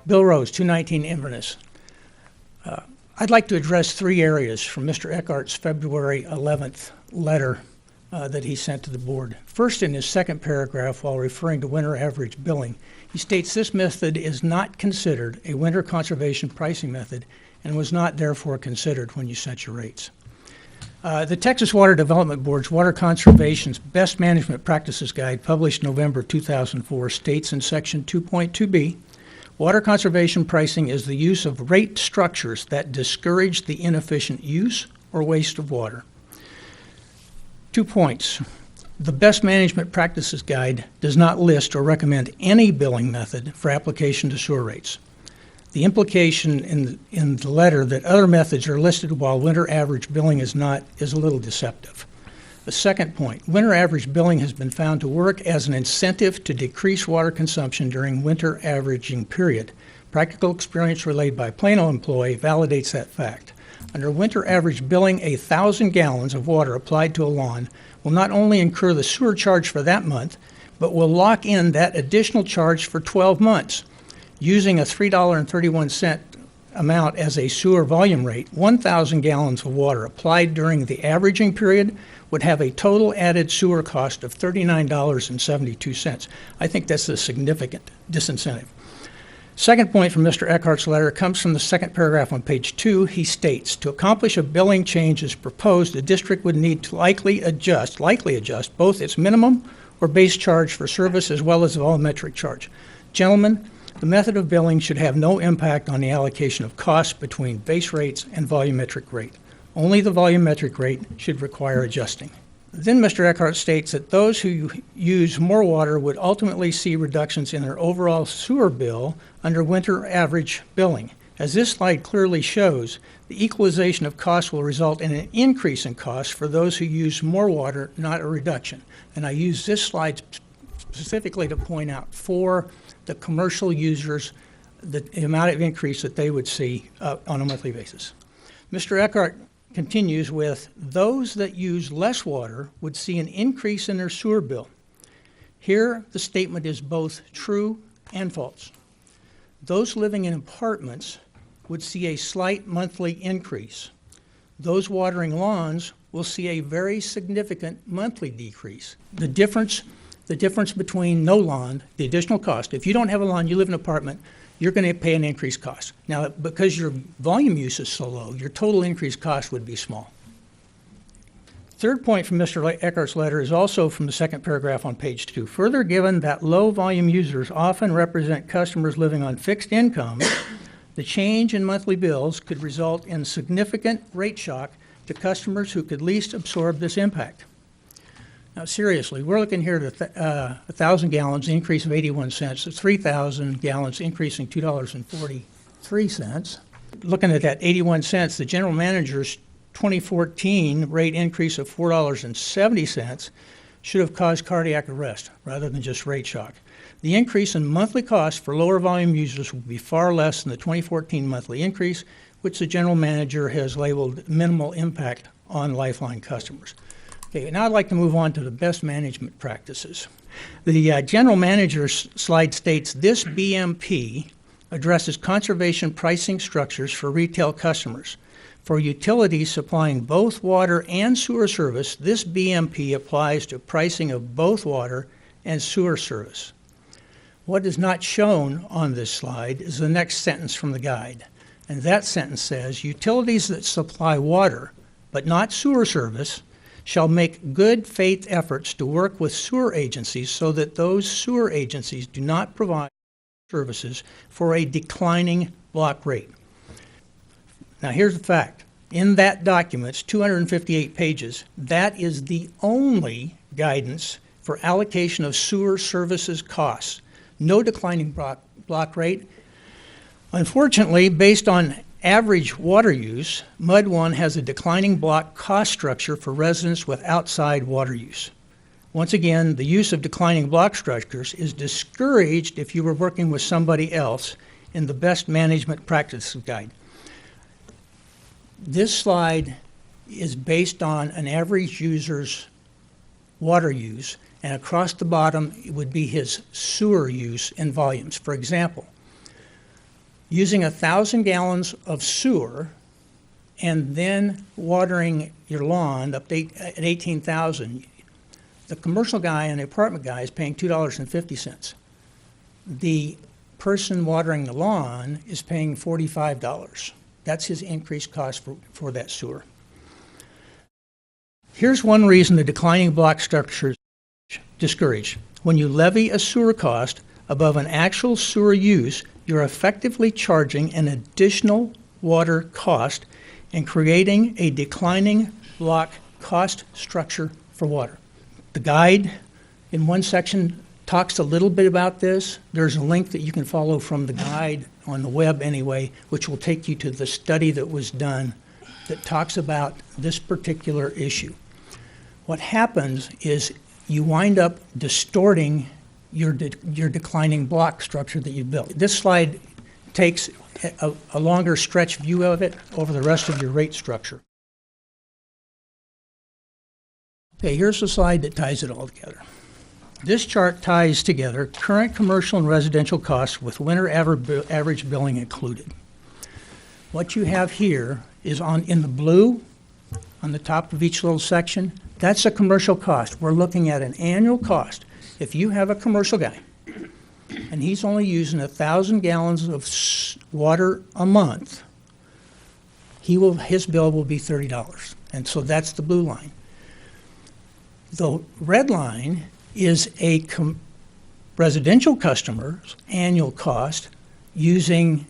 Bill Rose, 219 Inverness. I'd like to address three areas from Mr. Eckhart's February 11th letter that he sent to the board. First, in his second paragraph, while referring to winter average billing, he states this method is not considered a winter conservation pricing method and was not therefore considered when you set your rates. The Texas Water Development Board's Water Conservation's Best Management Practices Guide, published November 2004, states in Section 2.2b, water conservation pricing is the use of rate structures that discourage the inefficient use or waste of water. 2 points. The Best Management Practices Guide does not list or recommend any billing method for application to sewer rates. The implication in the letter that other methods are listed while winter average billing is not is a little deceptive. The second point, winter average billing has been found to work as an incentive to decrease water consumption during winter averaging period. Practical experience relayed by Plano employee validates that fact. Under winter average billing, 1,000 gallons of water applied to a lawn will not only incur the sewer charge for that month, but will lock in that additional charge for 12 months. Using a $3.31 amount as a sewer volume rate, 1,000 gallons of water applied during the averaging period would have a total added sewer cost of $39.72. I think that's a significant disincentive. Second point from Mr. Eckhart's letter comes from the second paragraph on page 2. He states, to accomplish a billing change as proposed, the district would need to likely adjust both its minimum or base charge for service as well as the volumetric charge. Gentlemen, the method of billing should have no impact on the allocation of costs between base rates and volumetric rate. Only the volumetric rate should require adjusting. Then Mr. Eckhart states that those who use more water would ultimately see reductions in their overall sewer bill under winter average billing. As this slide clearly shows, the equalization of costs will result in an increase in costs for those who use more water, not a reduction. And I use this slide specifically to point out for the commercial users the amount of increase that they would see on a monthly basis. Mr. Eckhart continues with, those that use less water would see an increase in their sewer bill. Here, the statement is both true and false. Those living in apartments would see a slight monthly increase. Those watering lawns will see a very significant monthly decrease. The difference between no lawn, the additional cost, if you don't have a lawn, you live in an apartment, you're going to pay an increased cost. Now, because your volume use is so low, your total increased cost would be small. Third point from Mr. Eckhart's letter is also from the second paragraph on page 2. Further, given that low volume users often represent customers living on fixed incomes, the change in monthly bills could result in significant rate shock to customers who could least absorb this impact. Now, seriously, we're looking here at 1,000 gallons, increase of 81 cents, 3,000 gallons, increasing $2.43. Looking at that 81 cents, the general manager's 2014 rate increase of $4.70 should have caused cardiac arrest rather than just rate shock. The increase in monthly costs for lower volume users will be far less than the 2014 monthly increase, which the general manager has labeled minimal impact on Lifeline customers. Okay, now I'd like to move on to the best management practices. The general manager's slide states this BMP addresses conservation pricing structures for retail customers. For utilities supplying both water and sewer service, this BMP applies to pricing of both water and sewer service. What is not shown on this slide is the next sentence from the guide. And that sentence says, utilities that supply water but not sewer service shall make good faith efforts to work with sewer agencies so that those sewer agencies do not provide services for a declining block rate. Now here's the fact. In that document, it's 258 pages, that is the only guidance for allocation of sewer services costs. No declining block rate. Unfortunately, based on average water use, MUD 1 has a declining block cost structure for residents with outside water use. Once again, the use of declining block structures is discouraged if you were working with somebody else in the best management practices guide. This slide is based on an average user's water use, and across the bottom it would be his sewer use in volumes. For example, Using 1,000 gallons of sewer and then watering your lawn up to at 18,000, the commercial guy and the apartment guy is paying $2.50. The person watering the lawn is paying $45. That's his increased cost for that sewer. Here's one reason the declining block structure is discouraged. When you levy a sewer cost above an actual sewer use, you're effectively charging an additional water cost and creating a declining block cost structure for water. The guide in one section talks a little bit about this. There's a link that you can follow from the guide on the web anyway, which will take you to the study that was done that talks about this particular issue. What happens is you wind up distorting your declining block structure that you built. This slide takes a longer stretch view of it over the rest of your rate structure. Okay, here's the slide that ties it all together. This chart ties together current commercial and residential costs with winter average billing included. What you have here is in the blue, on the top of each little section, that's a commercial cost. We're looking at an annual cost. If you have a commercial guy and he's only using 1,000 gallons of water a month, his bill will be $30. And so that's the blue line. The red line is a residential customer's annual cost using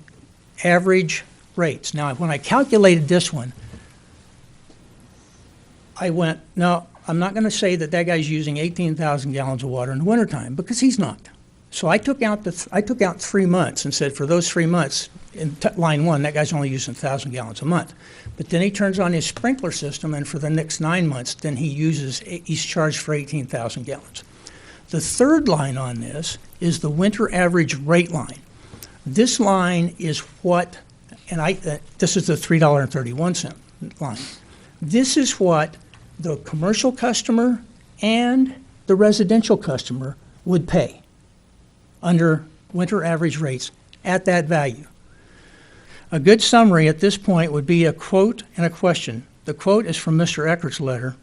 average rates. Now, when I calculated this one, I went, no, I'm not going to say that guy's using 18,000 gallons of water in the wintertime, because he's not. So I took out 3 months and said for those 3 months, in line one, that guy's only using 1,000 gallons a month. But then he turns on his sprinkler system, and for the next 9 months, then he's charged for 18,000 gallons. The third line on this is the winter average rate line. This line is what, this is the $3.31 line. This is what the commercial customer and the residential customer would pay under winter average rates at that value. A good summary at this point would be a quote and a question. The quote is from Mr. Eckert's letter,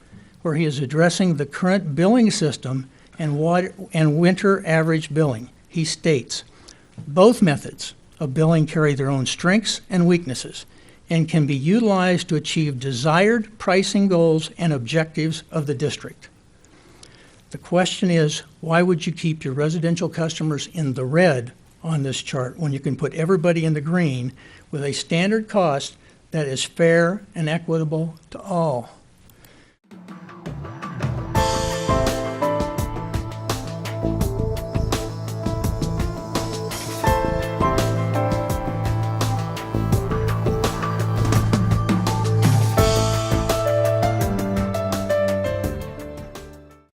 where he is addressing the current billing system and winter average billing. He states, both methods of billing carry their own strengths and weaknesses and can be utilized to achieve desired pricing goals and objectives of the district. The question is, why would you keep your residential customers in the red on this chart when you can put everybody in the green with a standard cost that is fair and equitable to all?